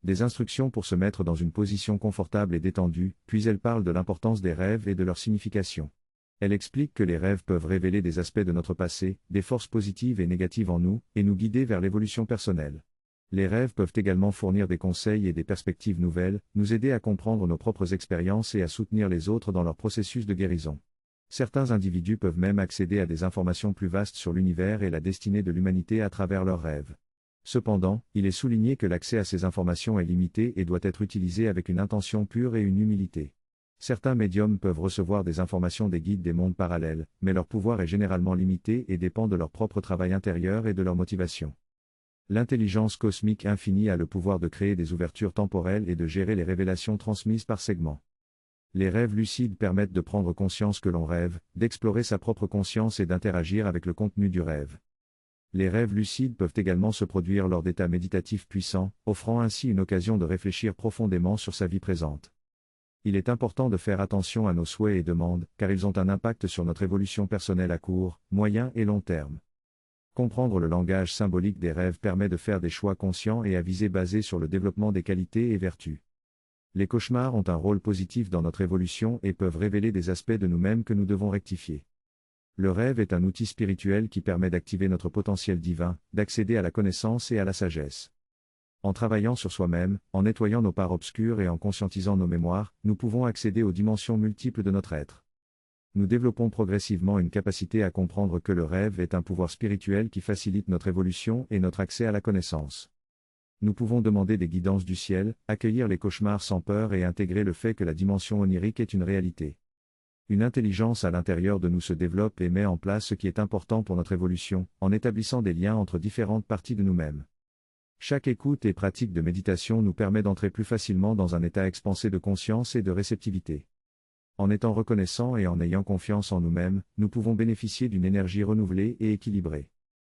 Des instructions pour se mettre dans une position confortable et détendue, puis elle parle de l'importance des rêves et de leur signification. Elle explique que les rêves peuvent révéler des aspects de notre passé, des forces positives et négatives en nous, et nous guider vers l'évolution personnelle. Les rêves peuvent également fournir des conseils et des perspectives nouvelles, nous aider à comprendre nos propres expériences et à soutenir les autres dans leur processus de guérison. Certains individus peuvent même accéder à des informations plus vastes sur l'univers et la destinée de l'humanité à travers leurs rêves. Cependant, il est souligné que l'accès à ces informations est limité et doit être utilisé avec une intention pure et une humilité. Certains médiums peuvent recevoir des informations des guides des mondes parallèles, mais leur pouvoir est généralement limité et dépend de leur propre travail intérieur et de leur motivation. L'intelligence cosmique infinie a le pouvoir de créer des ouvertures temporelles et de gérer les révélations transmises par segments. Les rêves lucides permettent de prendre conscience que l'on rêve, d'explorer sa propre conscience et d'interagir avec le contenu du rêve. Les rêves lucides peuvent également se produire lors d'états méditatifs puissants, offrant ainsi une occasion de réfléchir profondément sur sa vie présente. Il est important de faire attention à nos souhaits et demandes, car ils ont un impact sur notre évolution personnelle à court, moyen et long terme. Comprendre le langage symbolique des rêves permet de faire des choix conscients et avisés basés sur le développement des qualités et vertus. Les cauchemars ont un rôle positif dans notre évolution et peuvent révéler des aspects de nous-mêmes que nous devons rectifier. Le rêve est un outil spirituel qui permet d'activer notre potentiel divin, d'accéder à la connaissance et à la sagesse. En travaillant sur soi-même, en nettoyant nos parts obscures et en conscientisant nos mémoires, nous pouvons accéder aux dimensions multiples de notre être. Nous développons progressivement une capacité à comprendre que le rêve est un pouvoir spirituel qui facilite notre évolution et notre accès à la connaissance. Nous pouvons demander des guidances du ciel, accueillir les cauchemars sans peur et intégrer le fait que la dimension onirique est une réalité. Une intelligence à l'intérieur de nous se développe et met en place ce qui est important pour notre évolution, en établissant des liens entre différentes parties de nous-mêmes. Chaque écoute et pratique de méditation nous permet d'entrer plus facilement dans un état expansé de conscience et de réceptivité. En étant reconnaissants et en ayant confiance en nous-mêmes, nous pouvons bénéficier d'une énergie renouvelée et équilibrée.